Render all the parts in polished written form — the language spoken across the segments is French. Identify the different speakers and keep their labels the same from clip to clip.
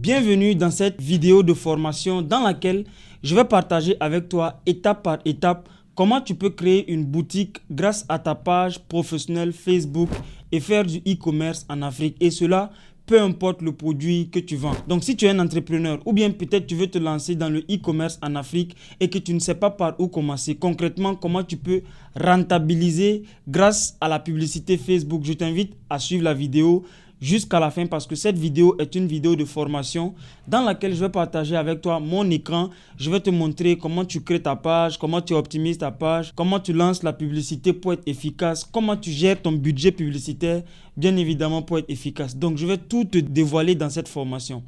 Speaker 1: Bienvenue dans cette vidéo de formation dans laquelle je vais partager avec toi étape par étape comment tu peux créer une boutique grâce à ta page professionnelle Facebook et faire du e-commerce en Afrique, et cela peu importe le produit que tu vends. Donc si tu es un entrepreneur ou bien peut-être tu veux te lancer dans le e-commerce en Afrique et que tu ne sais pas par où commencer, concrètement comment tu peux rentabiliser grâce à la publicité Facebook, je t'invite à suivre la vidéo jusqu'à la fin parce que cette vidéo est une vidéo de formation dans laquelle je vais partager avec toi mon écran. Je vais te montrer comment tu crées ta page, comment tu optimises ta page, comment tu lances la publicité pour être efficace, comment tu gères ton budget publicitaire, bien évidemment pour être efficace. Donc je vais tout te dévoiler dans cette formation.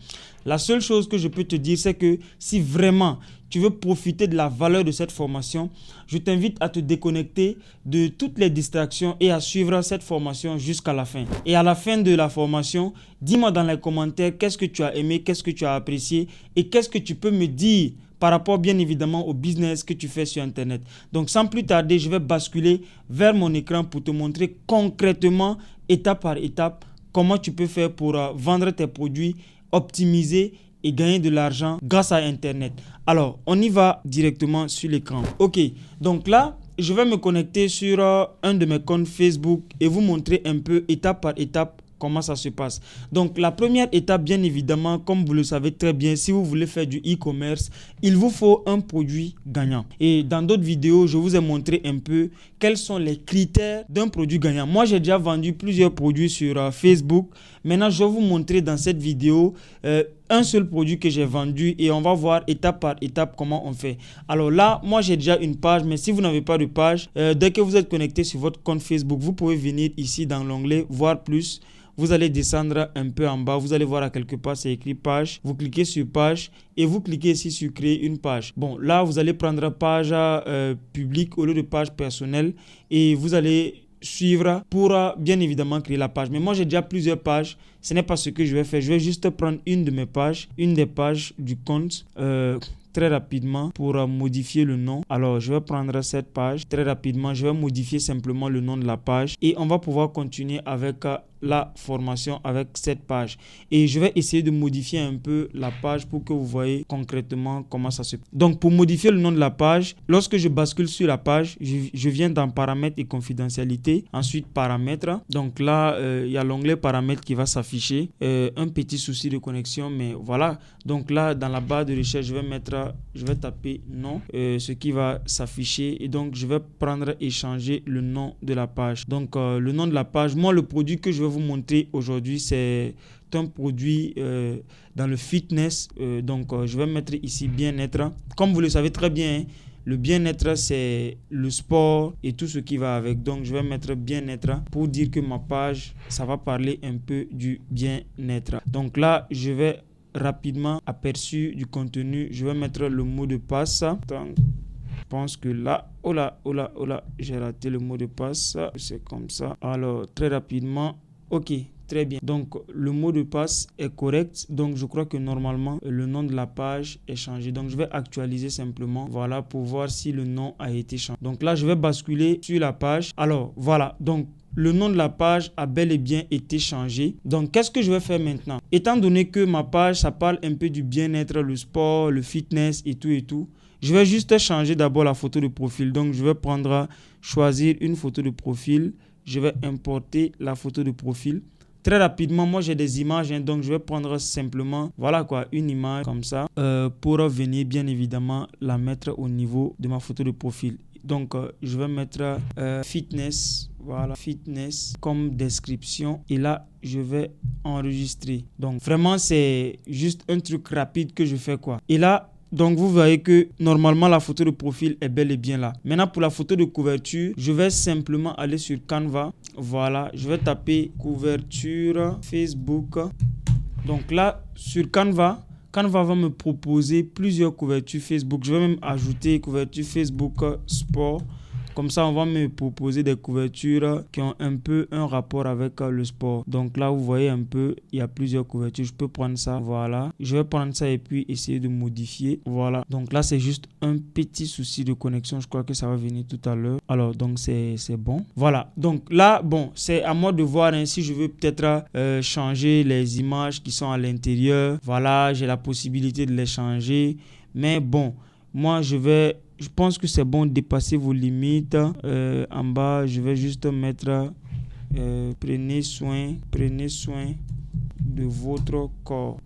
Speaker 1: La seule chose que je peux te dire, c'est que si vraiment tu veux profiter de la valeur de cette formation, je t'invite à te déconnecter de toutes les distractions et à suivre cette formation jusqu'à la fin. Et à la fin de la formation, dis-moi dans les commentaires qu'est-ce que tu as aimé, qu'est-ce que tu as apprécié et qu'est-ce que tu peux me dire par rapport bien évidemment au business que tu fais sur Internet. Donc sans plus tarder, je vais basculer vers mon écran pour te montrer concrètement, étape par étape, comment tu peux faire pour vendre tes produits, optimiser et gagner de l'argent grâce à Internet. Alors, on y va directement sur l'écran. Ok, donc là, je vais me connecter sur un de mes comptes Facebook et vous montrer un peu étape par étape comment ça se passe. Donc, la première étape, bien évidemment, comme vous le savez très bien, si vous voulez faire du e-commerce, il vous faut un produit gagnant. Et dans d'autres vidéos, je vous ai montré un peu quels sont les critères d'un produit gagnant. Moi, j'ai déjà vendu plusieurs produits sur Facebook. Maintenant, je vais vous montrer dans cette vidéo un seul produit que j'ai vendu et on va voir étape par étape comment on fait. Alors là, moi, j'ai déjà une page, mais si vous n'avez pas de page, dès que vous êtes connecté sur votre compte Facebook, vous pouvez venir ici dans l'onglet « Voir plus ». Vous allez descendre un peu en bas, vous allez voir à quelque part, c'est écrit page. Vous cliquez sur page et vous cliquez ici sur créer une page. Bon, là, vous allez prendre page publique au lieu de page personnelle et vous allez suivre pour bien évidemment créer la page. Mais moi, j'ai déjà plusieurs pages. Ce n'est pas ce que je vais faire. Je vais juste prendre une de mes pages, une des pages du compte très rapidement pour modifier le nom. Alors, je vais prendre cette page très rapidement. Je vais modifier simplement le nom de la page et on va pouvoir continuer avec la formation avec cette page. Et je vais essayer de modifier un peu la page pour que vous voyez concrètement comment ça se passe. Donc, pour modifier le nom de la page, lorsque je bascule sur la page, je viens dans paramètres et confidentialité. Ensuite, paramètres. Donc là, il y a l'onglet paramètres qui va s'afficher. Un petit souci de connexion, mais voilà. Donc là, dans la barre de recherche, je vais taper nom, ce qui va s'afficher. Et donc, je vais prendre et changer le nom de la page. Donc, le nom de la page, moi, le produit que je vais vous montrer aujourd'hui, c'est un produit dans le fitness. Donc, je vais mettre ici bien-être. Comme vous le savez très bien, hein, le bien-être, c'est le sport et tout ce qui va avec. Donc, je vais mettre bien-être pour dire que ma page, ça va parler un peu du bien-être. Donc là, je vais rapidement aperçu du contenu. Je vais mettre le mot de passe. Donc, je pense que là, oh là, j'ai raté le mot de passe. C'est comme ça. Alors, très rapidement. Ok, très bien. Donc, le mot de passe est correct. Donc, je crois que normalement, le nom de la page est changé. Donc, je vais actualiser simplement. Voilà, pour voir si le nom a été changé. Donc là, je vais basculer sur la page. Alors, voilà. Donc, le nom de la page a bel et bien été changé. Donc, qu'est-ce que je vais faire maintenant? Étant donné que ma page, ça parle un peu du bien-être, le sport, le fitness et tout. Je vais juste changer d'abord la photo de profil. Donc, je vais choisir une photo de profil. Je vais importer la photo de profil. Très rapidement, moi j'ai des images, hein, donc je vais prendre simplement, voilà quoi, une image comme ça pour venir bien évidemment la mettre au niveau de ma photo de profil. Donc, je vais mettre fitness, voilà, fitness comme description et là, je vais enregistrer. Donc, vraiment, c'est juste un truc rapide que je fais quoi. Et là, donc, vous voyez que normalement, la photo de profil est bel et bien là. Maintenant, pour la photo de couverture, je vais simplement aller sur Canva. Voilà, je vais taper couverture Facebook. Donc là, sur Canva va me proposer plusieurs couvertures Facebook. Je vais même ajouter couverture Facebook sport, Comme ça, on va me proposer des couvertures qui ont un peu un rapport avec le sport. Donc là, vous voyez un peu, il y a plusieurs couvertures. Je peux prendre ça, voilà. Je vais prendre ça et puis essayer de modifier. Voilà. Donc là, c'est juste un petit souci de connexion. Je crois que ça va venir tout à l'heure. Alors, donc c'est bon. Voilà. Donc là, bon, c'est à moi de voir hein, si je veux peut-être changer les images qui sont à l'intérieur. Voilà, j'ai la possibilité de les changer. Mais bon, moi, je pense que c'est bon de dépasser vos limites. En bas, je vais juste mettre prenez soin de votre corps.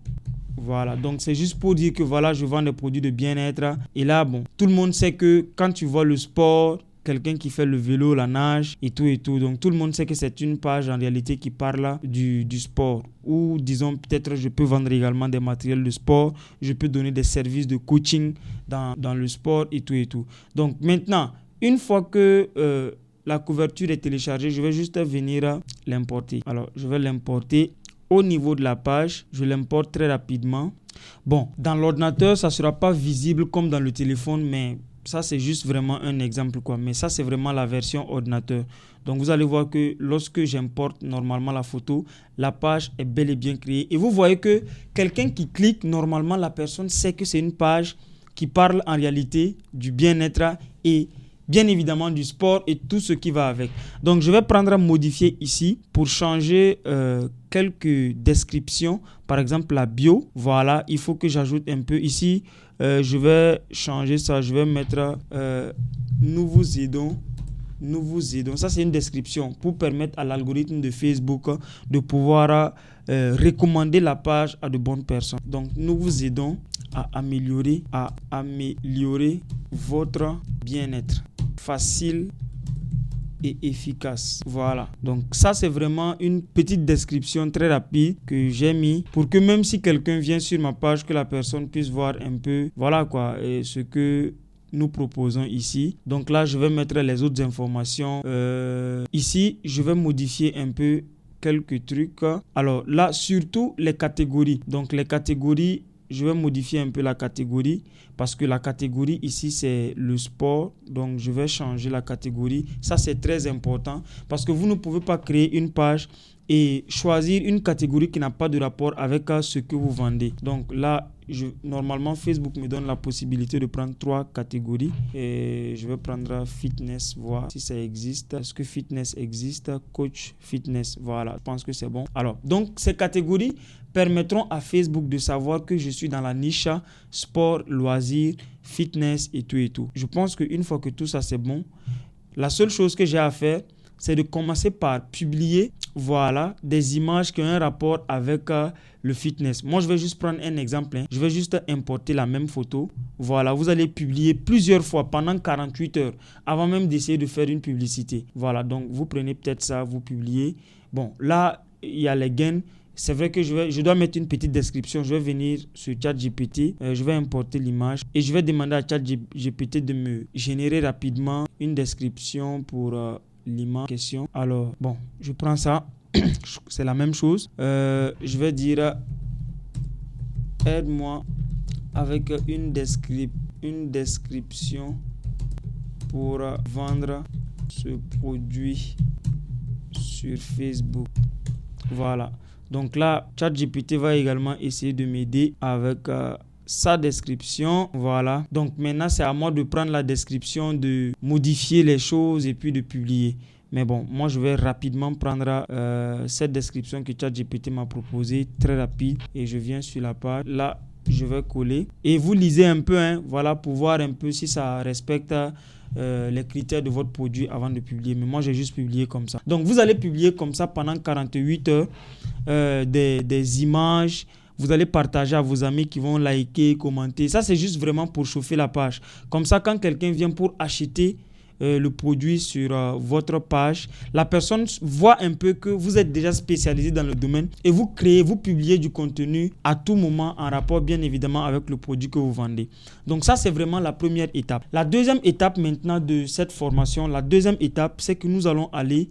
Speaker 1: Voilà, donc c'est juste pour dire que voilà, je vends des produits de bien-être. Et là, bon, tout le monde sait que quand tu vois le sport, quelqu'un qui fait le vélo, la nage et tout. Donc tout le monde sait que c'est une page en réalité qui parle du sport. Ou disons peut-être je peux vendre également des matériels de sport. Je peux donner des services de coaching dans le sport et tout. Donc maintenant, une fois que la couverture est téléchargée, je vais juste venir l'importer. Alors je vais l'importer au niveau de la page. Je l'importe très rapidement. Bon, dans l'ordinateur, ça ne sera pas visible comme dans le téléphone, mais ça, c'est juste vraiment un exemple, quoi. Mais ça, c'est vraiment la version ordinateur. Donc, vous allez voir que lorsque j'importe normalement la photo, la page est bel et bien créée. Et vous voyez que quelqu'un qui clique, normalement, la personne sait que c'est une page qui parle en réalité du bien-être et bien évidemment du sport et tout ce qui va avec. Donc, je vais prendre à modifier ici pour changer quelques descriptions. Par exemple, la bio. Voilà, il faut que j'ajoute un peu ici. Je vais changer ça. Je vais mettre nous vous aidons. Ça, c'est une description pour permettre à l'algorithme de Facebook de pouvoir recommander la page à de bonnes personnes. Donc, nous vous aidons à améliorer votre bien-être. Facile et efficace. Voilà. Donc ça, c'est vraiment une petite description très rapide que j'ai mis pour que même si quelqu'un vient sur ma page, que la personne puisse voir un peu, voilà quoi, ce que nous proposons ici. Donc là, je vais mettre les autres informations. Ici, je vais modifier un peu quelques trucs. Alors là, surtout les catégories. Donc les catégories, je vais modifier un peu la catégorie parce que la catégorie ici, c'est le sport. Donc, je vais changer la catégorie. Ça, c'est très important parce que vous ne pouvez pas créer une page et choisir une catégorie qui n'a pas de rapport avec ce que vous vendez. Donc là, normalement, Facebook me donne la possibilité de prendre 3 catégories. Et je vais prendre fitness, voir si ça existe. Est-ce que fitness existe? Coach fitness, voilà. Je pense que c'est bon. Alors, donc, ces catégories permettront à Facebook de savoir que je suis dans la niche sport, loisirs, fitness et tout. Je pense qu'une fois que tout ça, c'est bon, la seule chose que j'ai à faire, c'est de commencer par publier, voilà, des images qui ont un rapport avec le fitness. Moi, je vais juste prendre un exemple. Je vais juste importer la même photo. Voilà, vous allez publier plusieurs fois pendant 48 heures avant même d'essayer de faire une publicité. Voilà, donc vous prenez peut-être ça, vous publiez. Bon, là, il y a les gains. C'est vrai que je dois mettre une petite description. Je vais venir sur ChatGPT. Je vais importer l'image et je vais demander à ChatGPT de me générer rapidement une description pour l'image question. Alors, bon, je prends ça. C'est la même chose. Je vais dire aide-moi avec une description pour vendre ce produit sur Facebook. Voilà. Donc là, ChatGPT va également essayer de m'aider avec sa description. Voilà. Donc maintenant, c'est à moi de prendre la description, de modifier les choses et puis de publier. Mais bon, moi, je vais rapidement prendre cette description que ChatGPT m'a proposée, très rapide. Et je viens sur la page. Là, je vais coller. Et vous lisez un peu, hein, voilà, pour voir un peu si ça respecte les critères de votre produit avant de publier. Mais moi, j'ai juste publié comme ça. Donc, vous allez publier comme ça pendant 48 heures des images. Vous allez partager à vos amis qui vont liker, commenter. Ça, c'est juste vraiment pour chauffer la page. Comme ça, quand quelqu'un vient pour acheter le produit sur votre page, la personne voit un peu que vous êtes déjà spécialisé dans le domaine et vous publiez du contenu à tout moment en rapport bien évidemment avec le produit que vous vendez. Donc ça, c'est vraiment la première étape. La deuxième étape maintenant de cette formation, c'est que nous allons aller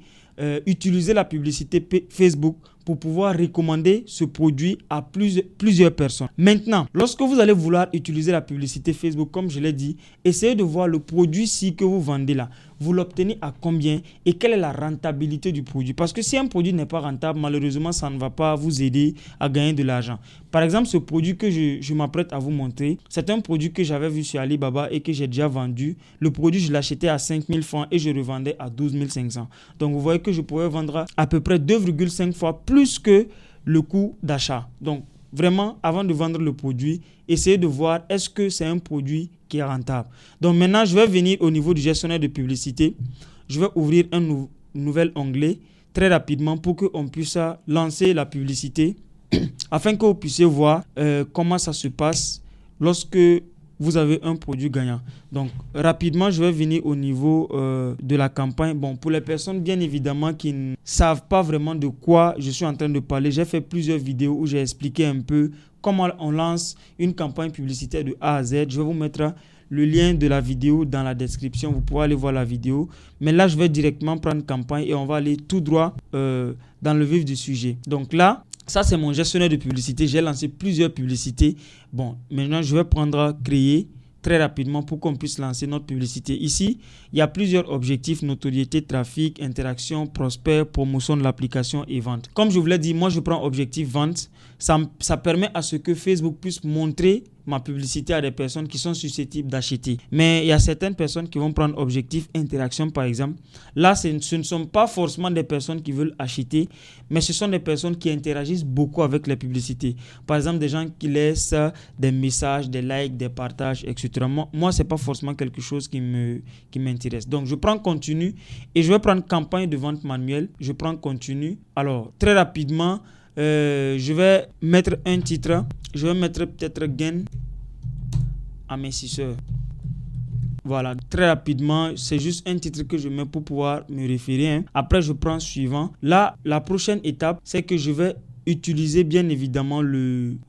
Speaker 1: utiliser la publicité Facebook pour pouvoir recommander ce produit à plusieurs personnes. Maintenant, lorsque vous allez vouloir utiliser la publicité Facebook, comme je l'ai dit, essayez de voir le produit-ci que vous vendez là. vous l'obtenez à combien et quelle est la rentabilité du produit. Parce que si un produit n'est pas rentable, malheureusement, ça ne va pas vous aider à gagner de l'argent. Par exemple, ce produit que je m'apprête à vous montrer, c'est un produit que j'avais vu sur Alibaba et que j'ai déjà vendu. Le produit, je l'achetais à 5 000 francs et je revendais à 12 500. Donc, vous voyez que je pouvais vendre à peu près 2,5 fois plus que le coût d'achat. Donc, vraiment, avant de vendre le produit, essayez de voir est-ce que c'est un produit qui est rentable. Donc, maintenant, je vais venir au niveau du gestionnaire de publicité. Je vais ouvrir un nouvel onglet très rapidement pour qu'on puisse lancer la publicité afin que vous puissiez voir comment ça se passe lorsque vous avez un produit gagnant. Donc, rapidement, je vais venir au niveau de la campagne. Bon, pour les personnes, bien évidemment, qui ne savent pas vraiment de quoi je suis en train de parler, j'ai fait plusieurs vidéos où j'ai expliqué un peu comment on lance une campagne publicitaire de A à Z. Je vais vous mettre le lien de la vidéo dans la description. Vous pourrez aller voir la vidéo. Mais là, je vais directement prendre campagne et on va aller tout droit dans le vif du sujet. Donc là, ça, c'est mon gestionnaire de publicité. J'ai lancé plusieurs publicités. Bon, maintenant, je vais prendre créer très rapidement pour qu'on puisse lancer notre publicité. Ici, il y a plusieurs objectifs: notoriété, trafic, interaction, prospect, promotion de l'application et vente. Comme je vous l'ai dit, moi, je prends objectif vente. Ça permet à ce que Facebook puisse montrer ma publicité à des personnes qui sont susceptibles d'acheter. Mais il y a certaines personnes qui vont prendre objectif interaction, par exemple. Là, ce ne sont pas forcément des personnes qui veulent acheter, mais ce sont des personnes qui interagissent beaucoup avec les publicités. Par exemple, des gens qui laissent des messages, des likes, des partages, etc. Moi, ce n'est pas forcément quelque chose qui m'intéresse. Donc, je prends continu et je vais prendre campagne de vente manuelle. Je prends continu. Alors, très rapidement, je vais mettre un titre. Je vais mettre peut-être gain amincisseur. Voilà, très rapidement, c'est juste un titre que je mets pour pouvoir me référer. Après, je prends suivant. Là, la prochaine étape, c'est que je vais utiliser bien évidemment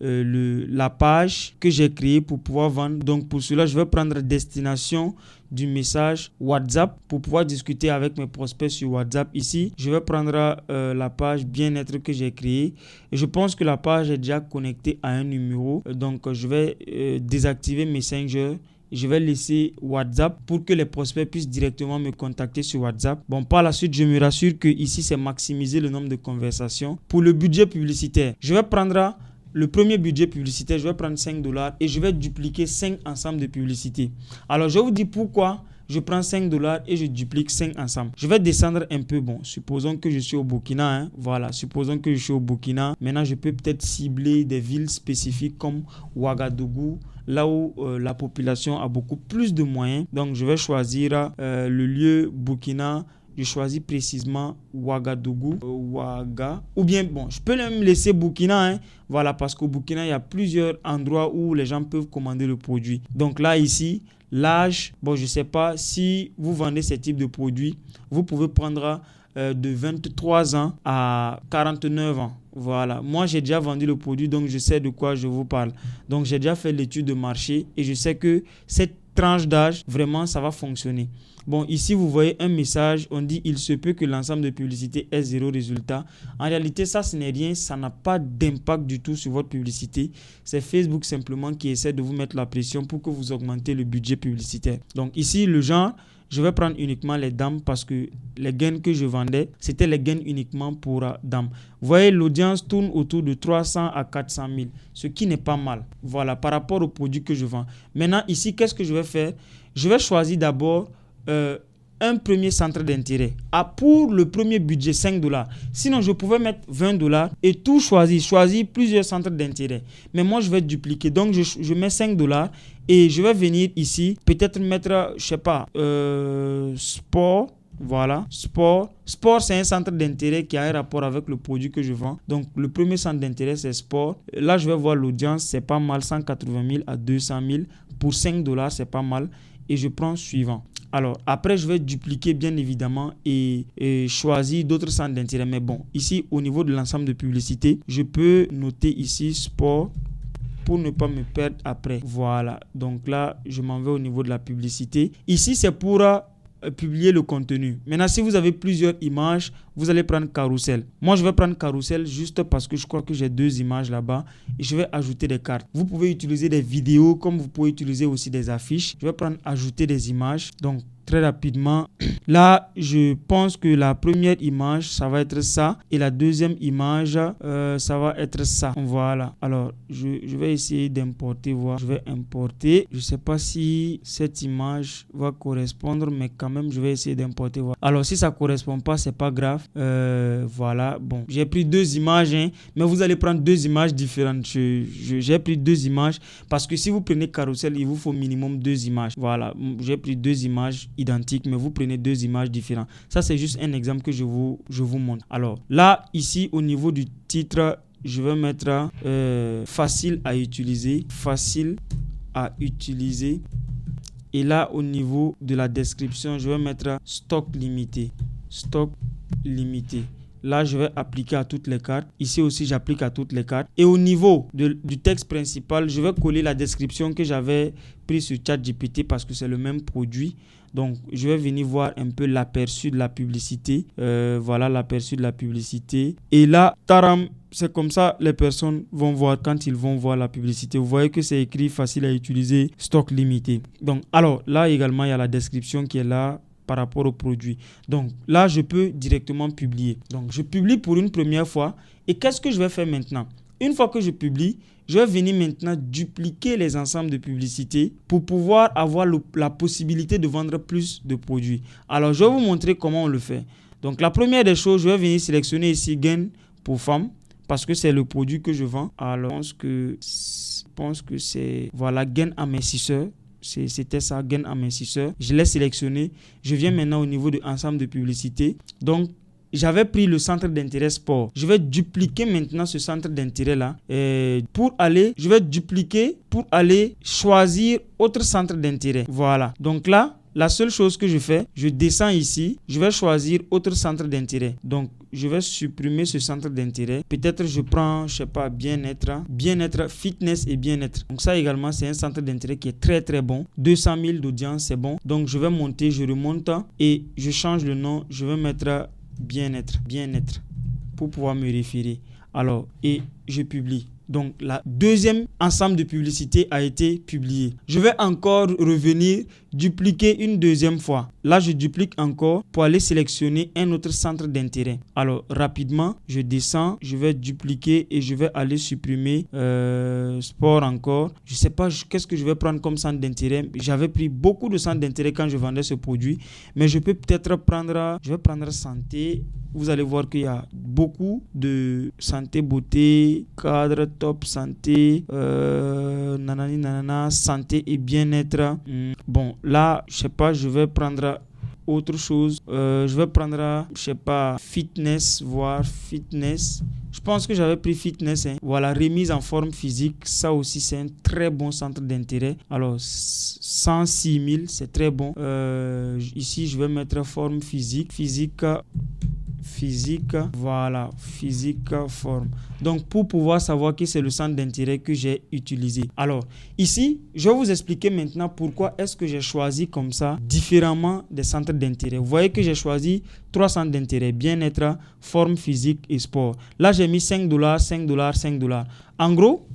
Speaker 1: la page que j'ai créée pour pouvoir vendre. Donc pour cela, je vais prendre destination du message WhatsApp pour pouvoir discuter avec mes prospects sur WhatsApp. Ici, je vais prendre la page bien-être que j'ai créée. Et je pense que la page est déjà connectée à un numéro. Donc je vais désactiver Messenger. Je vais laisser WhatsApp pour que les prospects puissent directement me contacter sur WhatsApp. Bon, par la suite, je me rassure que ici, c'est maximiser le nombre de conversations. Pour le budget publicitaire, je vais prendre le premier budget publicitaire, je vais prendre 5 $ et je vais dupliquer 5 ensembles de publicités. Alors, je vous dis pourquoi je prends 5 $ et je duplique 5 ensemble. Je vais descendre un peu. Bon, supposons que je suis au Burkina. Voilà, supposons que je suis au Burkina. Maintenant, je peux peut-être cibler des villes spécifiques comme Ouagadougou, là où la population a beaucoup plus de moyens. Donc, je vais choisir le lieu Burkina. Je choisis précisément Ouagadougou, ou bien, bon, je peux même laisser Burkina, voilà, parce qu'au Burkina, il y a plusieurs endroits où les gens peuvent commander le produit. Donc là, ici, l'âge, bon, je ne sais pas si vous vendez ce type de produit, vous pouvez prendre de 23 ans à 49 ans. Voilà, moi j'ai déjà vendu le produit, donc je sais de quoi je vous parle. Donc j'ai déjà fait l'étude de marché et je sais que cette tranche d'âge, vraiment, ça va fonctionner. Bon, ici, vous voyez un message, on dit « Il se peut que l'ensemble de publicité ait 0 résultat ». En réalité, ça, ce n'est rien, ça n'a pas d'impact du tout sur votre publicité. C'est Facebook simplement qui essaie de vous mettre la pression pour que vous augmentez le budget publicitaire. Donc ici, le genre, je vais prendre uniquement les dames parce que les gains que je vendais, c'était les gains uniquement pour dames. Vous voyez, l'audience tourne autour de 300 à 400 000, ce qui n'est pas mal. Voilà, par rapport aux produits que je vends. Maintenant, ici, qu'est-ce que je vais faire? Je vais choisir d'abord un premier centre d'intérêt. Pour le premier budget, 5 $. Sinon, je pouvais mettre 20 $ et tout choisir plusieurs centres d'intérêt. Mais moi, je vais dupliquer. Donc, je mets 5 $ et je vais venir ici, peut-être mettre, je sais pas, sport. Voilà, sport. Sport, c'est un centre d'intérêt qui a un rapport avec le produit que je vends. Donc, le premier centre d'intérêt, c'est sport. Là, je vais voir l'audience, c'est pas mal, 180 000 à 200 000. Pour 5 $, c'est pas mal. Et je prends suivant. Alors, après, je vais dupliquer bien évidemment et choisir d'autres centres d'intérêt. Mais bon, ici, au niveau de l'ensemble de publicité, je peux noter ici sport pour ne pas me perdre après. Voilà. Donc là, je m'en vais au niveau de la publicité. Ici, c'est pour publier le contenu. Maintenant, si vous avez plusieurs images, vous allez prendre carrousel. Moi, je vais prendre carrousel juste parce que je crois que j'ai 2 images là-bas et je vais ajouter des cartes. Vous pouvez utiliser des vidéos comme vous pouvez utiliser aussi des affiches. Je vais prendre ajouter des images. Donc, très rapidement. Là, je pense que la première image, ça va être ça. Et la deuxième image, ça va être ça. Voilà. Alors, je vais essayer d'importer, voir. Je vais importer. Je ne sais pas si cette image va correspondre, mais quand même, je vais essayer d'importer, voir. Alors, si ça ne correspond pas, c'est pas grave. Voilà. Bon, j'ai pris deux images, hein, mais vous allez prendre deux images différentes. J'ai pris deux images parce que si vous prenez Carousel, il vous faut minimum deux images. Voilà. J'ai pris deux images identiques, mais vous prenez deux images différentes. Ça, c'est juste un exemple que je vous montre. Alors, là, ici, au niveau du titre, je vais mettre facile à utiliser. Facile à utiliser. Et là, au niveau de la description, je vais mettre stock limité. Stock limité. Là, je vais appliquer à toutes les cartes. Ici aussi, j'applique à toutes les cartes. Et au niveau du texte principal, je vais coller la description que j'avais prise sur ChatGPT parce que c'est le même produit. Donc, je vais venir voir un peu l'aperçu de la publicité. Voilà l'aperçu de la publicité. Et là, taram, c'est comme ça les personnes vont voir quand ils vont voir la publicité. Vous voyez que c'est écrit facile à utiliser, stock limité. Donc, alors là également, il y a la description qui est là par rapport au produit. Donc là, je peux directement publier. Donc, je publie pour une première fois. Et qu'est-ce que je vais faire maintenant? Une fois que je publie, je vais venir maintenant dupliquer les ensembles de publicités pour pouvoir avoir la possibilité de vendre plus de produits. Alors, je vais vous montrer comment on le fait. Donc, la première des choses, je vais venir sélectionner ici gain pour femmes parce que c'est le produit que je vends. Alors, je pense que c'est, voilà, gain amincisseur. C'était ça, gain amincisseur. Je l'ai sélectionné. Je viens maintenant au niveau de ensemble de publicité. Donc, j'avais pris le centre d'intérêt sport. Je vais dupliquer maintenant ce centre d'intérêt-là. Je vais dupliquer pour aller choisir autre centre d'intérêt. Voilà. Donc là, la seule chose que je fais, je descends ici. Je vais choisir autre centre d'intérêt. Donc, je vais supprimer ce centre d'intérêt. Peut-être je prends, je sais pas, bien-être, fitness et bien-être. Donc ça également, c'est un centre d'intérêt qui est très très bon. 200 000 d'audience, c'est bon. Donc je vais monter, je remonte et je change le nom. Je vais mettre bien-être pour pouvoir me référer. Alors, et je publie. Donc, la deuxième ensemble de publicité a été publié. Je vais encore revenir, dupliquer une deuxième fois. Là, je duplique encore pour aller sélectionner un autre centre d'intérêt. Alors, rapidement, je descends, je vais dupliquer et je vais aller supprimer sport encore. Je ne sais pas qu'est-ce que je vais prendre comme centre d'intérêt. J'avais pris beaucoup de centres d'intérêt quand je vendais ce produit, mais je peux peut-être prendre, je vais prendre santé. Vous allez voir qu'il y a beaucoup de santé, beauté, cadre, top, santé, santé et bien-être. Bon, là, je sais pas, je vais prendre autre chose. Je vais prendre, je sais pas, fitness, voire fitness. Je pense que j'avais pris fitness. Voilà, remise en forme physique. Ça aussi, c'est un très bon centre d'intérêt. Alors, 106 000, c'est très bon. Ici, je vais mettre forme physique. Voilà, physique, forme. Donc, pour pouvoir savoir que c'est le centre d'intérêt que j'ai utilisé. Alors, ici, je vais vous expliquer maintenant pourquoi est-ce que j'ai choisi comme ça, différemment des centres d'intérêt. Vous voyez que j'ai choisi 3 centres d'intérêt, bien-être, forme physique et sport. Là, j'ai mis $5, $5, $5. En gros,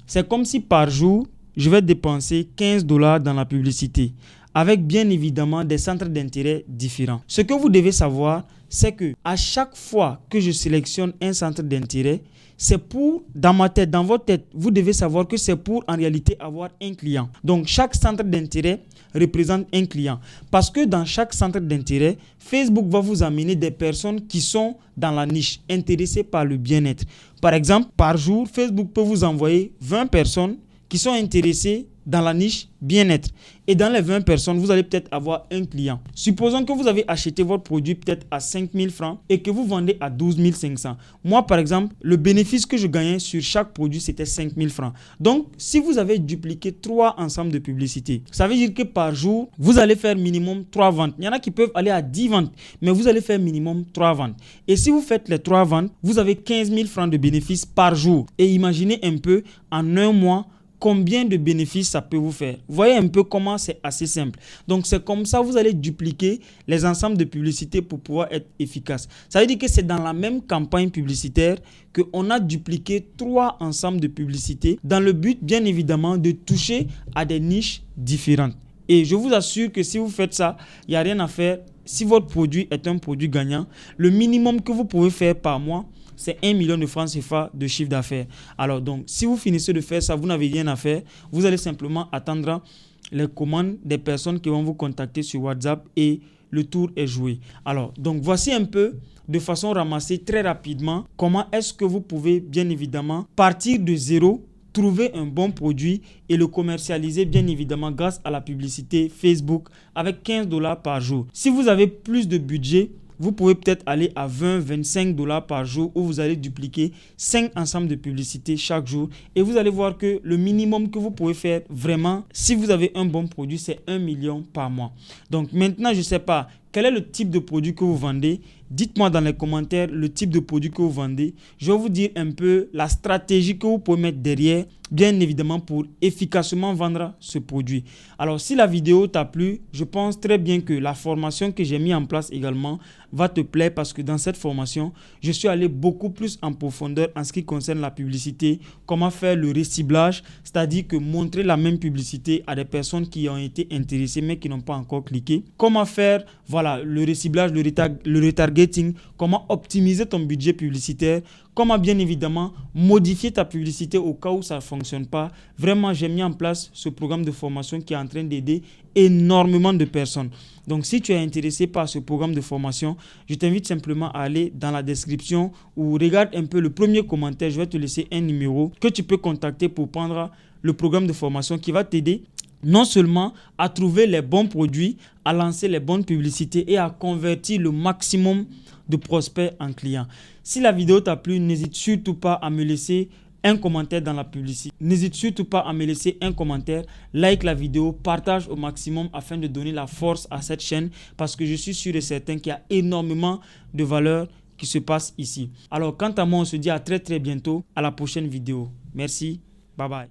Speaker 1: c'est comme si par jour, je vais dépenser $15 dans la publicité, avec bien évidemment des centres d'intérêt différents. Ce que vous devez savoir, c'est que à chaque fois que je sélectionne un centre d'intérêt, c'est pour, dans ma tête, dans votre tête, vous devez savoir que c'est pour en réalité avoir un client. Donc, chaque centre d'intérêt représente un client. Parce que dans chaque centre d'intérêt, Facebook va vous amener des personnes qui sont dans la niche, intéressées par le bien-être. Par exemple, par jour, Facebook peut vous envoyer 20 personnes qui sont intéressées dans la niche bien-être. Et dans les 20 personnes, vous allez peut-être avoir un client. Supposons que vous avez acheté votre produit peut-être à 5 000 francs et que vous vendez à 12 500. Moi, par exemple, le bénéfice que je gagnais sur chaque produit, c'était 5 000 francs. Donc, si vous avez dupliqué 3 ensembles de publicités, ça veut dire que par jour, vous allez faire minimum 3 ventes. Il y en a qui peuvent aller à 10 ventes, mais vous allez faire minimum 3 ventes. Et si vous faites les 3 ventes, vous avez 15 000 francs de bénéfices par jour. Et imaginez un peu, en un mois, combien de bénéfices ça peut vous faire. Vous voyez un peu comment c'est assez simple. Donc, c'est comme ça que vous allez dupliquer les ensembles de publicités pour pouvoir être efficace. Ça veut dire que c'est dans la même campagne publicitaire qu'on a dupliqué 3 ensembles de publicités dans le but, bien évidemment, de toucher à des niches différentes. Et je vous assure que si vous faites ça, il n'y a rien à faire. Si votre produit est un produit gagnant, le minimum que vous pouvez faire par mois, c'est 1 million de francs CFA de chiffre d'affaires. Alors donc, si vous finissez de faire ça, vous n'avez rien à faire. Vous allez simplement attendre les commandes des personnes qui vont vous contacter sur WhatsApp et le tour est joué. Alors, donc voici un peu de façon ramassée très rapidement comment est-ce que vous pouvez bien évidemment partir de zéro, trouver un bon produit et le commercialiser bien évidemment grâce à la publicité Facebook avec 15 $ par jour. Si vous avez plus de budget, vous pouvez peut-être aller à 20-25 $ par jour où vous allez dupliquer 5 ensembles de publicités chaque jour et vous allez voir que le minimum que vous pouvez faire vraiment, si vous avez un bon produit, c'est 1 million par mois. Donc maintenant, je ne sais pas quel est le type de produit que vous vendez. Dites-moi dans les commentaires le type de produit que vous vendez. Je vais vous dire un peu la stratégie que vous pouvez mettre derrière, bien évidemment pour efficacement vendre ce produit. Alors si la vidéo t'a plu, je pense très bien que la formation que j'ai mis en place également va te plaire parce que dans cette formation, je suis allé beaucoup plus en profondeur en ce qui concerne la publicité, comment faire le reciblage, c'est-à-dire que montrer la même publicité à des personnes qui ont été intéressées mais qui n'ont pas encore cliqué. Comment faire le reciblage, le retargeting, comment optimiser ton budget publicitaire, comment bien évidemment modifier ta publicité au cas où ça ne fonctionne pas. Vraiment, j'ai mis en place ce programme de formation qui est en train d'aider énormément de personnes. Donc, si tu es intéressé par ce programme de formation, je t'invite simplement à aller dans la description ou regarde un peu le premier commentaire. Je vais te laisser un numéro que tu peux contacter pour prendre le programme de formation qui va t'aider non seulement à trouver les bons produits, à lancer les bonnes publicités et à convertir le maximum de prospects en clients. Si la vidéo t'a plu, n'hésite surtout pas à me laisser un commentaire dans la publicité. N'hésite surtout pas à me laisser un commentaire, like la vidéo, partage au maximum afin de donner la force à cette chaîne parce que je suis sûr et certain qu'il y a énormément de valeur qui se passe ici. Alors quant à moi, on se dit à très bientôt à la prochaine vidéo. Merci, bye bye.